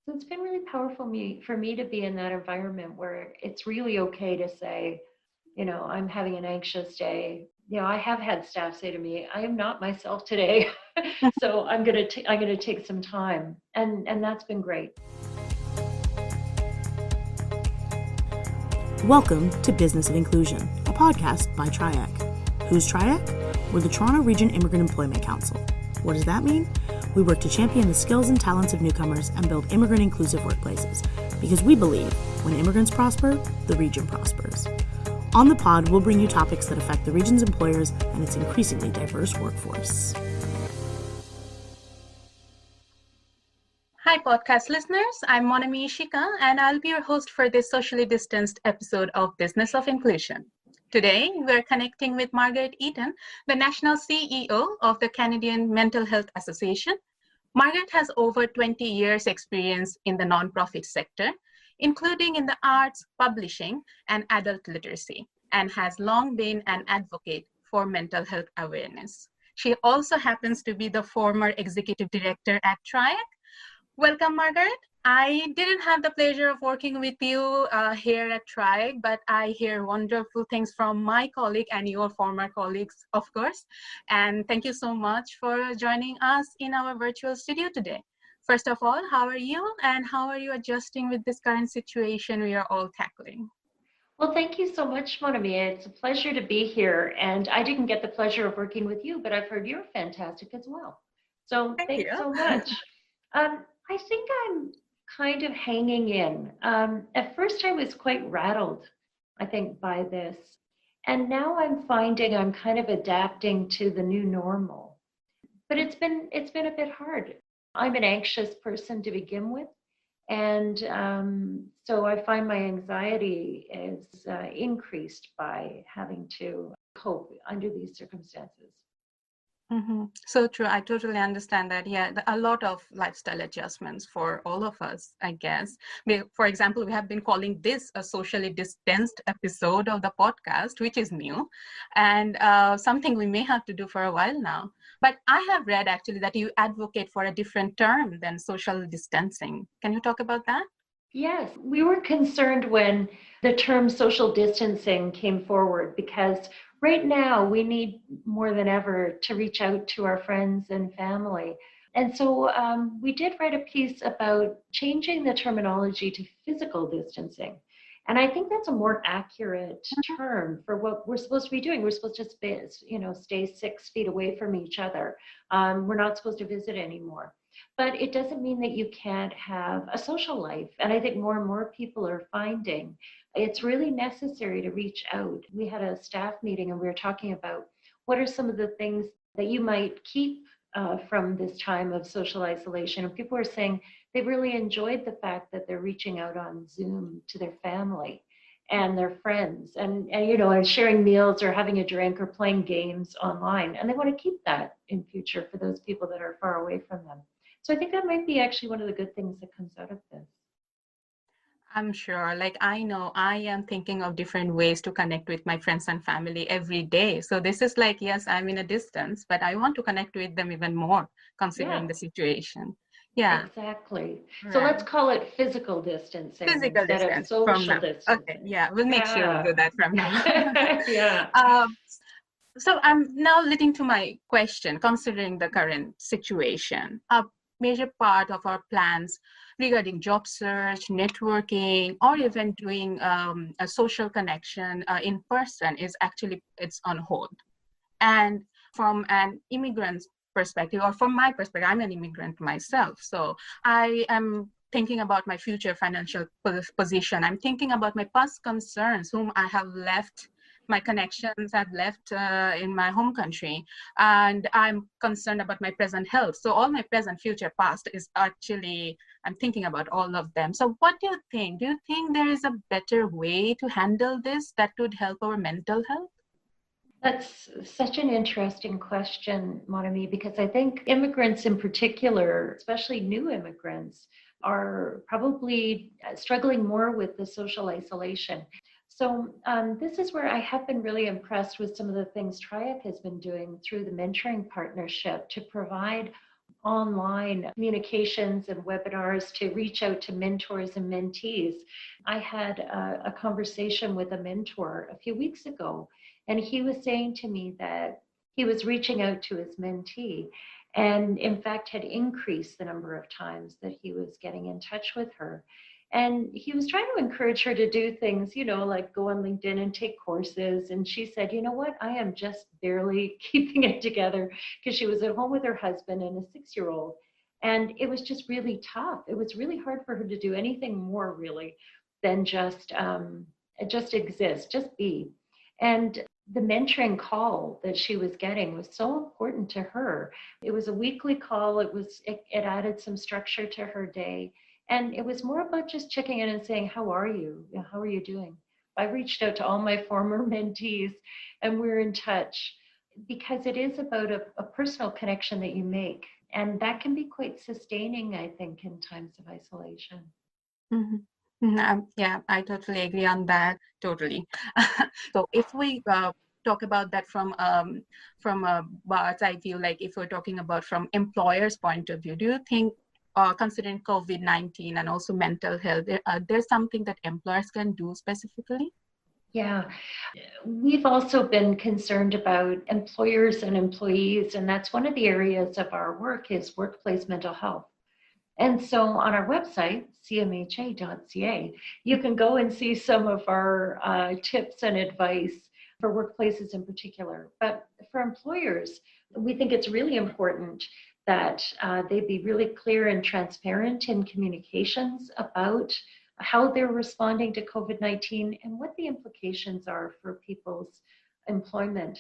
So it's been really powerful for me to be in that environment where it's really okay to say, I'm having an anxious day. I have had staff say to me, I am not myself today. So I'm gonna take some time. And that's been great. Welcome to Business of Inclusion, a podcast by TRIEC. Who's TRIEC? We're the Toronto Region Immigrant Employment Council. What does that mean? We work to champion the skills and talents of newcomers and build immigrant-inclusive workplaces, because we believe when immigrants prosper, the region prospers. On the pod, we'll bring you topics that affect the region's employers and its increasingly diverse workforce. Hi, podcast listeners. I'm Monami Ishika, and I'll be your host for this socially distanced episode of Business of Inclusion. Today, we're connecting with Margaret Eaton, the National CEO of the Canadian Mental Health Association. Margaret has over 20 years' experience in the nonprofit sector, including in the arts, publishing, and adult literacy, and has long been an advocate for mental health awareness. She also happens to be the former executive director at TRIEC. Welcome, Margaret. I didn't have the pleasure of working with you here at TRIEC, but I hear wonderful things from my colleague and your former colleagues, of course. And thank you so much for joining us in our virtual studio today. First of all, how are you and how are you adjusting with this current situation we are all tackling? Well, thank you so much, Monami. It's a pleasure to be here. And I didn't get the pleasure of working with you, but I've heard you're fantastic as well. So thanks so much. I think I'm kind of hanging in. At first, I was quite rattled, I think, by this. And now I'm finding I'm kind of adapting to the new normal. But it's been a bit hard. I'm an anxious person to begin with. And so I find my anxiety is increased by having to cope under these circumstances. Mm-hmm. So true. I totally understand that. Yeah, a lot of lifestyle adjustments for all of us, I guess. For example, we have been calling this a socially distanced episode of the podcast, which is new and something we may have to do for a while now. But I have read actually that you advocate for a different term than social distancing. Can you talk about that? Yes, we were concerned when the term social distancing came forward because right now we need more than ever to reach out to our friends and family. And so we did write a piece about changing the terminology to physical distancing. And I think that's a more accurate term for what we're supposed to be doing. We're supposed to stay 6 feet away from each other. We're not supposed to visit anymore. But it doesn't mean that you can't have a social life. And I think more and more people are finding it's really necessary to reach out. We had a staff meeting and we were talking about what are some of the things that you might keep from this time of social isolation. And people are saying they really enjoyed the fact that they're reaching out on Zoom to their family and their friends and sharing meals or having a drink or playing games online. And they want to keep that in future for those people that are far away from them. So I think that might be actually one of the good things that comes out of this. I'm sure. I know I am thinking of different ways to connect with my friends and family every day. So this is yes, I'm in a distance, but I want to connect with them even more considering the situation. Yeah. Exactly. Right. So let's call it physical distancing instead of social distancing. Okay. Yeah, we'll make sure we do that from now. Yeah. So I'm now leading to my question, considering the current situation. A major part of our plans regarding job search, networking, or even doing a social connection in person it's on hold. And from an immigrant's perspective, or from my perspective, I'm an immigrant myself. So I am thinking about my future financial position. I'm thinking about my past concerns, whom I have left, my connections I've left in my home country, and I'm concerned about my present health. So all my present, future, past is actually, I'm thinking about all of them. So what do you think? Do you think there is a better way to handle this that could help our mental health? That's such an interesting question, Monami, because I think immigrants in particular, especially new immigrants, are probably struggling more with the social isolation. So this is where I have been really impressed with some of the things TRIEC has been doing through the mentoring partnership to provide online communications and webinars to reach out to mentors and mentees. I had a conversation with a mentor a few weeks ago, and he was saying to me that he was reaching out to his mentee and in fact had increased the number of times that he was getting in touch with her. And he was trying to encourage her to do things, like go on LinkedIn and take courses. And she said, you know what, I am just barely keeping it together, because she was at home with her husband and a 6-year-old. And it was just really tough. It was really hard for her to do anything more really than just exist, just be. And the mentoring call that she was getting was so important to her. It was a weekly call. It added some structure to her day. And it was more about just checking in and saying, how are you? How are you doing? I reached out to all my former mentees and we're in touch, because it is about a personal connection that you make. And that can be quite sustaining, I think, in times of isolation. Mm-hmm. Yeah, I totally agree on that. Totally. So if we talk about that from a bird's eye view, like if we're talking about from employer's point of view, do you think, considering COVID-19 and also mental health, there's something that employers can do specifically? Yeah, we've also been concerned about employers and employees, and that's one of the areas of our work is workplace mental health. And so on our website, cmha.ca, you can go and see some of our tips and advice for workplaces in particular. But for employers, we think it's really important that they be really clear and transparent in communications about how they're responding to COVID-19 and what the implications are for people's employment.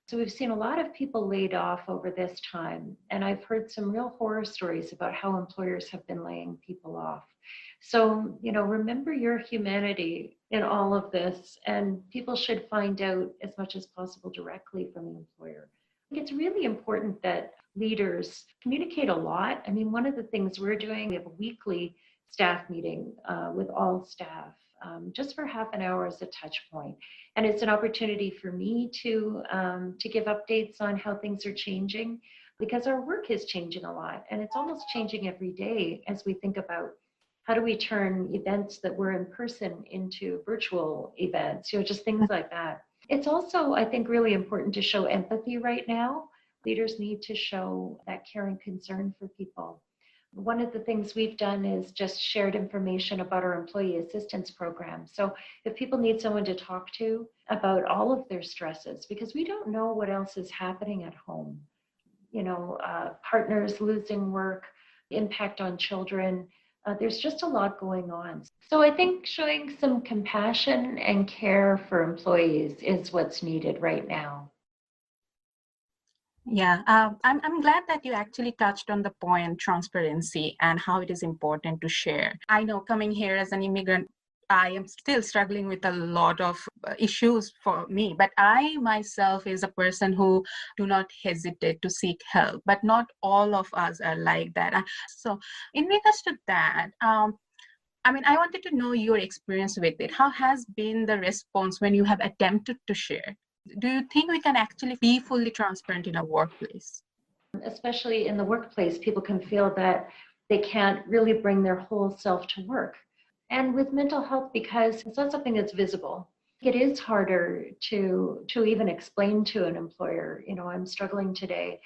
So we've seen a lot of people laid off over this time, and I've heard some real horror stories about how employers have been laying people off. So, remember your humanity in all of this, and people should find out as much as possible directly from the employer. I think it's really important that leaders communicate a lot. I mean, one of the things we're doing, we have a weekly staff meeting with all staff, just for half an hour as a touch point. And it's an opportunity for me to give updates on how things are changing, because our work is changing a lot, and it's almost changing every day as we think about how do we turn events that were in person into virtual events, just things like that. It's also, I think, really important to show empathy right now. Leaders need to show that care and concern for people. One of the things we've done is just shared information about our employee assistance program. So if people need someone to talk to about all of their stresses, because we don't know what else is happening at home, partners losing work, impact on children, there's just a lot going on. So I think showing some compassion and care for employees is what's needed right now. Yeah, I'm glad that you actually touched on the point transparency and how it is important to share. I know coming here as an immigrant, I am still struggling with a lot of issues for me, but I myself is a person who do not hesitate to seek help, but not all of us are like that. So in regards to that, I wanted to know your experience with it. How has been the response when you have attempted to share? Do you think we can actually be fully transparent in a workplace? Especially in the workplace, people can feel that they can't really bring their whole self to work. And with mental health, because it's not something that's visible, it is harder to even explain to an employer, I'm struggling today.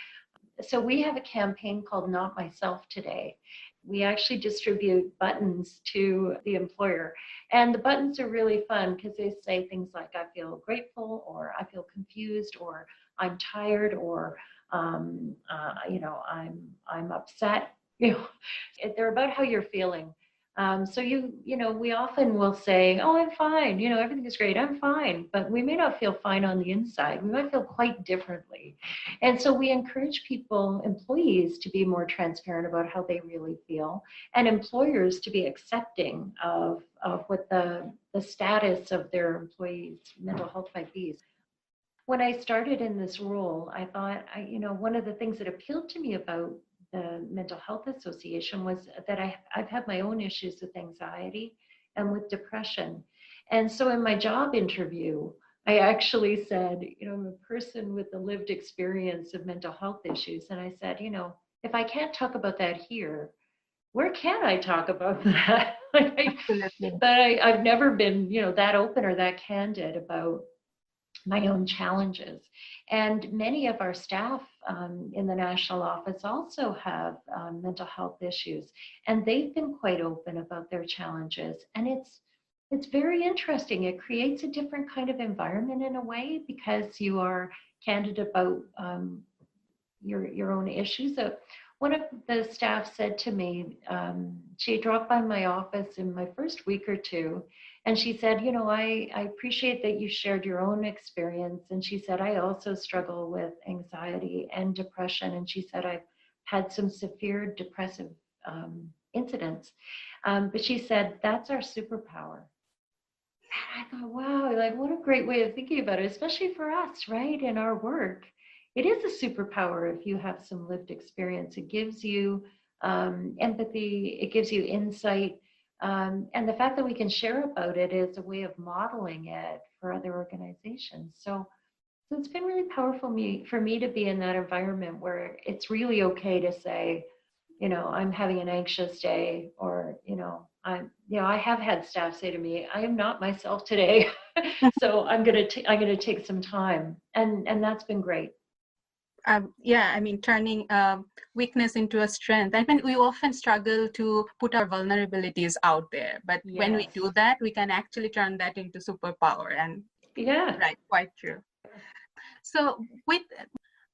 So we have a campaign called Not Myself Today. We actually distribute buttons to the employer. And the buttons are really fun because they say things like, I feel grateful, or I feel confused, or I'm tired, or, I'm upset. They're about how you're feeling. So we often will say, oh, I'm fine. Everything is great. I'm fine. But we may not feel fine on the inside. We might feel quite differently. And so we encourage employees to be more transparent about how they really feel, and employers to be accepting of what the status of their employees' mental health might be. When I started in this role, I thought, one of the things that appealed to me about the Mental Health Association was that I've had my own issues with anxiety and with depression. And so in my job interview, I actually said, I'm a person with a lived experience of mental health issues. And I said, if I can't talk about that here, where can I talk about that? Absolutely. I've never been, that open or that candid about my own challenges. And many of our staff in the national office also have mental health issues, and they've been quite open about their challenges. And it's very interesting. It creates a different kind of environment in a way because you are candid about your own issues. So one of the staff said to me, she dropped by my office in my first week or two, and she said, I appreciate that you shared your own experience. And she said, I also struggle with anxiety and depression. And she said, I've had some severe depressive incidents. But she said, that's our superpower. And I thought, wow, like what a great way of thinking about it, especially for us, right? In our work. It is a superpower if you have some lived experience. It gives you empathy, it gives you insight. And the fact that we can share about it is a way of modeling it for other organizations. So it's been really powerful for me to be in that environment where it's really okay to say, I'm having an anxious day, or, I have had staff say to me, I am not myself today. So I'm going to take some time. And that's been great. Turning weakness into a strength. We often struggle to put our vulnerabilities out there, but when we do that, we can actually turn that into superpower. And right, quite true. So with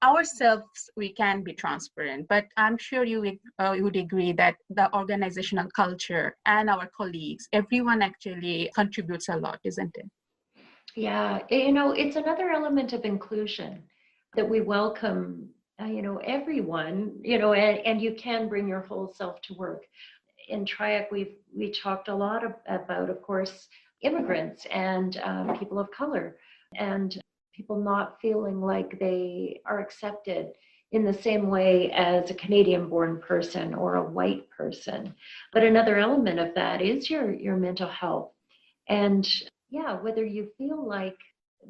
ourselves, we can be transparent, but I'm sure you would agree that the organizational culture and our colleagues, everyone actually contributes a lot, isn't it? Yeah, it's another element of inclusion, that we welcome, everyone, and you can bring your whole self to work. In TRIEC, we talked a lot about, of course, immigrants and people of color, and people not feeling like they are accepted in the same way as a Canadian-born person or a white person. But another element of that is your mental health. And yeah, whether you feel like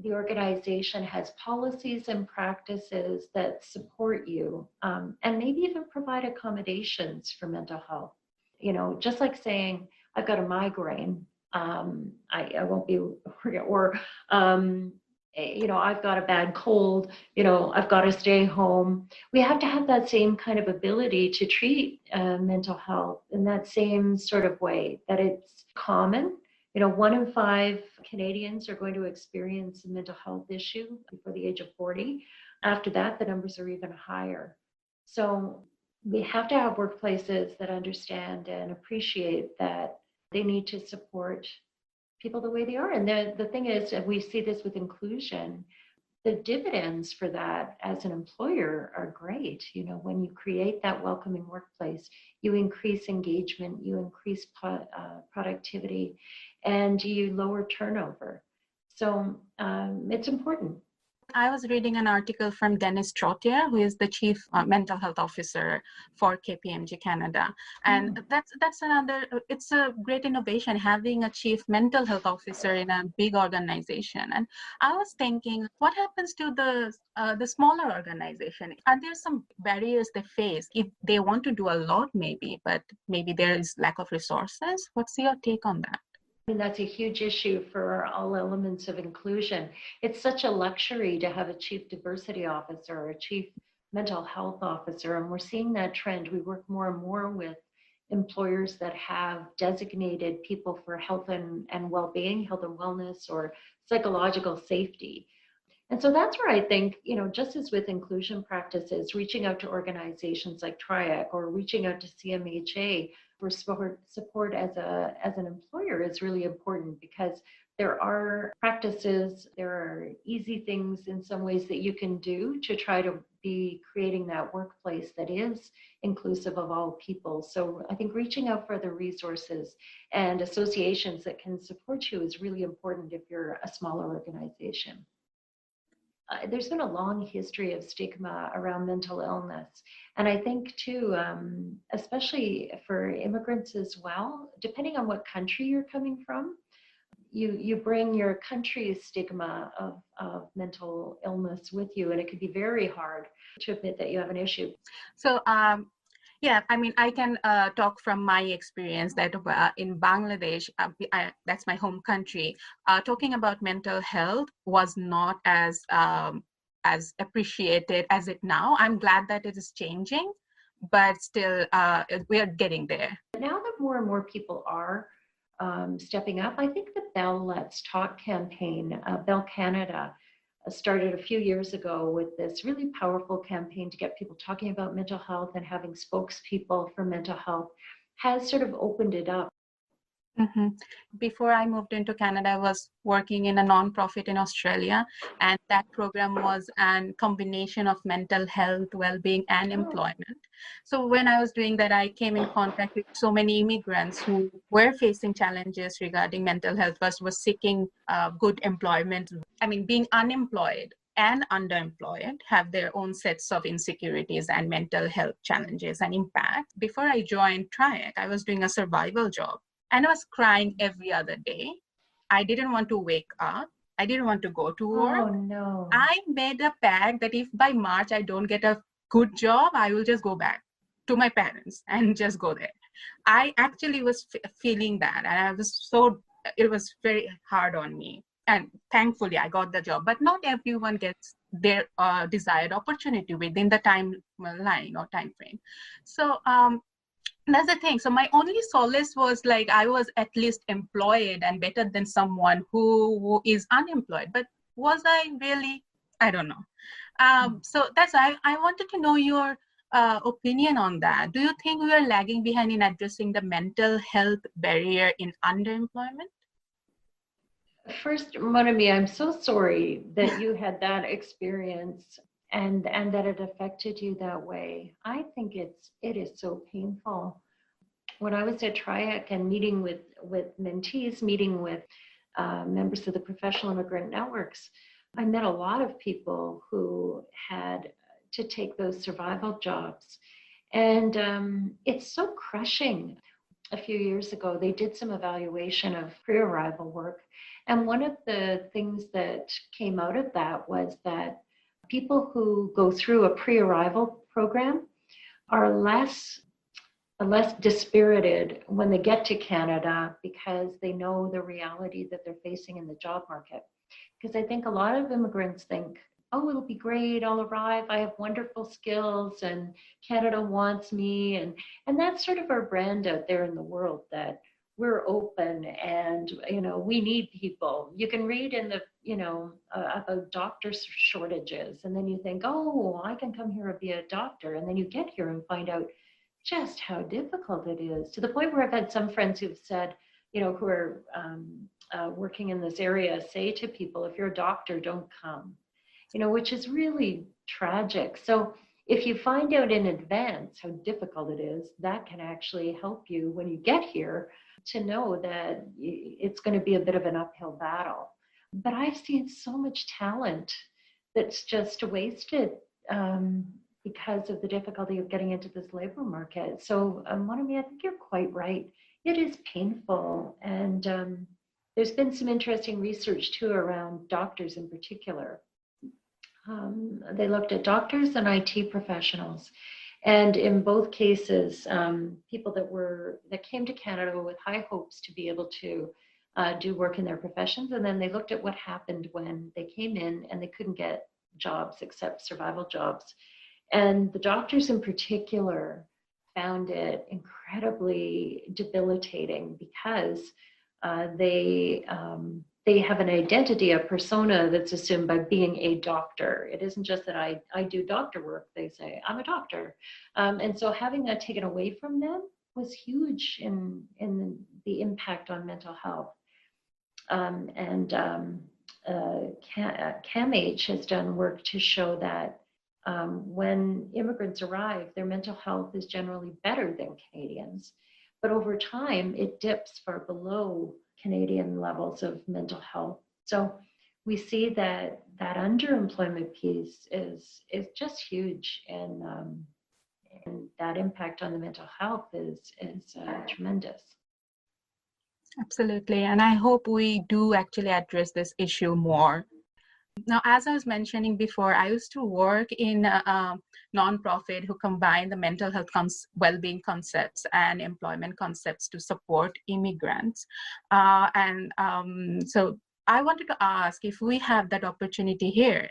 the organization has policies and practices that support you, and maybe even provide accommodations for mental health. Just like saying, I've got a migraine, I won't be, or, I've got a bad cold, I've got to stay home. We have to have that same kind of ability to treat mental health in that same sort of way, that it's common. 1 in 5 Canadians are going to experience a mental health issue before the age of 40. After that, the numbers are even higher. So we have to have workplaces that understand and appreciate that they need to support people the way they are. And the thing is, and we see this with inclusion, the dividends for that as an employer are great. When you create that welcoming workplace, you increase engagement, you increase productivity, and you lower turnover. So it's important. I was reading an article from Dennis Trottier, who is the Chief Mental Health Officer for KPMG Canada. And that's another, it's a great innovation, having a Chief Mental Health Officer in a big organization. And I was thinking, what happens to the smaller organization? Are there some barriers they face if they want to do a lot, maybe, but maybe there is lack of resources? What's your take on that? That's a huge issue for all elements of inclusion. It's such a luxury to have a chief diversity officer or a chief mental health officer, and we're seeing that trend. We work more and more with employers that have designated people for health and well-being, health and wellness, or psychological safety. And so that's where I think, just as with inclusion practices, reaching out to organizations like TRIEC or reaching out to CMHA for support as an employer is really important, because there are practices, there are easy things in some ways that you can do to try to be creating that workplace that is inclusive of all people. So I think reaching out for other resources and associations that can support you is really important if you're a smaller organization. There's been a long history of stigma around mental illness. And I think too, especially for immigrants as well, depending on what country you're coming from, you bring your country's stigma of mental illness with you, and it can be very hard to admit that you have an issue. So, yeah, I mean, I can talk from my experience that in Bangladesh, that's my home country, talking about mental health was not as appreciated as it now. I'm glad that it is changing, but still we are getting there. Now that more and more people are stepping up, I think the Bell Let's Talk campaign, Bell Canada, started a few years ago with this really powerful campaign to get people talking about mental health, and having spokespeople for mental health has sort of opened it up. Mm-hmm. Before I moved into Canada, I was working in a nonprofit in Australia, and that program was a combination of mental health, well-being, and employment. So when I was doing that, I came in contact with so many immigrants who were facing challenges regarding mental health, but was seeking good employment. I mean, being unemployed and underemployed have their own sets of insecurities and mental health challenges and impact. Before I joined TRIEC, I was doing a survival job. And I was crying every other day. I didn't want to wake up. I didn't want to go to work. Oh, no. I made a pact that if by March I don't get a good job, I will just go back to my parents and just go there. I actually was feeling that. And it was very hard on me. And thankfully, I got the job. But not everyone gets their desired opportunity within the timeline or time frame. So, that's the thing. So my only solace was like I was at least employed and better than someone who is unemployed. But was I really? I don't know. So that's I wanted to know your opinion on that. Do you think we are lagging behind in addressing the mental health barrier in underemployment? First, Monami, I'm so sorry that you had that experience. And that it affected you that way. I think it is so painful. When I was at TRIEC and meeting with mentees, meeting with members of the professional immigrant networks, I met a lot of people who had to take those survival jobs. And it's so crushing. A few years ago, they did some evaluation of pre-arrival work. And one of the things that came out of that was that people who go through a pre-arrival program are less dispirited when they get to Canada because they know the reality that they're facing in the job market. Because I think a lot of immigrants think, oh, it'll be great, I'll arrive, I have wonderful skills and Canada wants me. And that's sort of our brand out there in the world, that we're open and, we need people. You can read in the, about doctor shortages, and then you think, oh, I can come here and be a doctor. And then you get here and find out just how difficult it is, to the point where I've had some friends who've said, who are working in this area, say to people, if you're a doctor, don't come, which is really tragic. So if you find out in advance how difficult it is, that can actually help you when you get here to know that it's going to be a bit of an uphill battle. But I've seen so much talent that's just wasted because of the difficulty of getting into this labor market. So, Monami, I think you're quite right. It is painful. And there's been some interesting research too around doctors in particular. They looked at doctors and IT professionals. And in both cases, people that came to Canada with high hopes to be able to do work in their professions. And then they looked at what happened when they came in and they couldn't get jobs except survival jobs. And the doctors in particular found it incredibly debilitating because they have an identity, a persona that's assumed by being a doctor. It isn't just that I do doctor work. They say, I'm a doctor. And so having that taken away from them was huge in the impact on mental health. CAMH has done work to show that when immigrants arrive, their mental health is generally better than Canadians. But over time, it dips far below Canadian levels of mental health. So we see that underemployment piece is just huge, and that impact on the mental health is tremendous. Absolutely. And I hope we do actually address this issue more. Now, as I was mentioning before, I used to work in a nonprofit who combined the mental health well-being concepts and employment concepts to support immigrants. So I wanted to ask, if we have that opportunity here,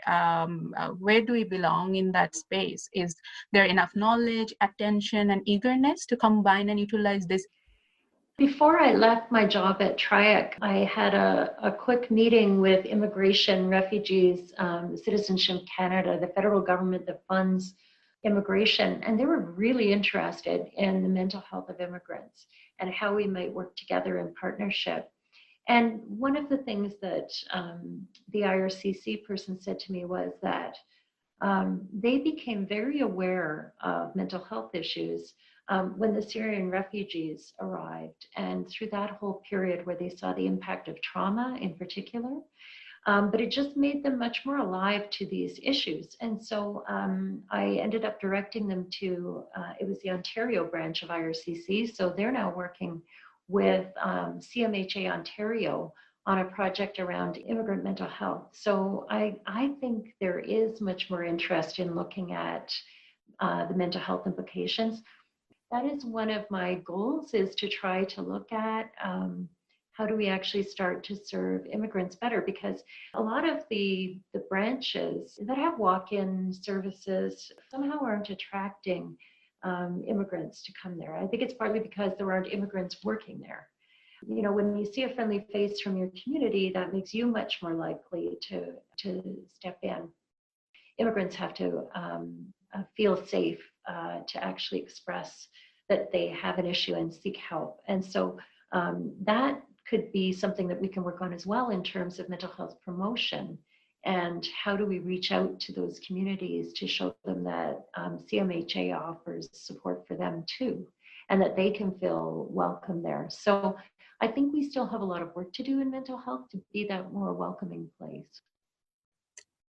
where do we belong in that space? Is there enough knowledge, attention, and eagerness to combine and utilize this? Before I left my job at TRIEC, I had a quick meeting with Immigration, Refugees, Citizenship Canada, the federal government that funds immigration, and they were really interested in the mental health of immigrants and how we might work together in partnership. And one of the things that the IRCC person said to me was that they became very aware of mental health issues when the Syrian refugees arrived, and through that whole period where they saw the impact of trauma in particular, but it just made them much more alive to these issues. And so I ended up directing them to, it was the Ontario branch of IRCC, so they're now working with CMHA Ontario on a project around immigrant mental health. So I think there is much more interest in looking at the mental health implications. That is one of my goals, is to try to look at how do we actually start to serve immigrants better, because a lot of the branches that have walk-in services somehow aren't attracting immigrants to come there. I think it's partly because there aren't immigrants working there. You know, when you see a friendly face from your community, that makes you much more likely to step in. Immigrants have to feel safe to actually express that they have an issue and seek help. And so that could be something that we can work on as well in terms of mental health promotion. And how do we reach out to those communities to show them that CMHA offers support for them too, and that they can feel welcome there. So I think we still have a lot of work to do in mental health to be that more welcoming place.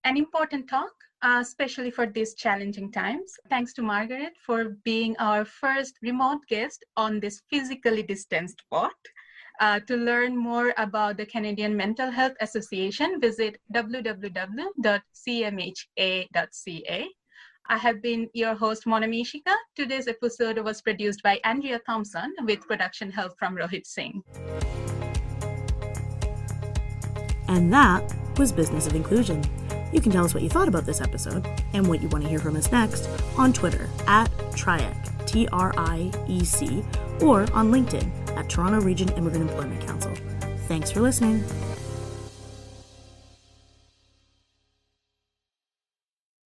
An important talk, especially for these challenging times. Thanks to Margaret for being our first remote guest on this physically distanced pod. To learn more about the Canadian Mental Health Association, visit www.cmha.ca. I have been your host, Monami Ishika. Today's episode was produced by Andrea Thompson with production help from Rohit Singh. And that was Business of Inclusion. You can tell us what you thought about this episode and what you want to hear from us next on Twitter at TRIEC, TRIEC, or on LinkedIn at Toronto Region Immigrant Employment Council. Thanks for listening.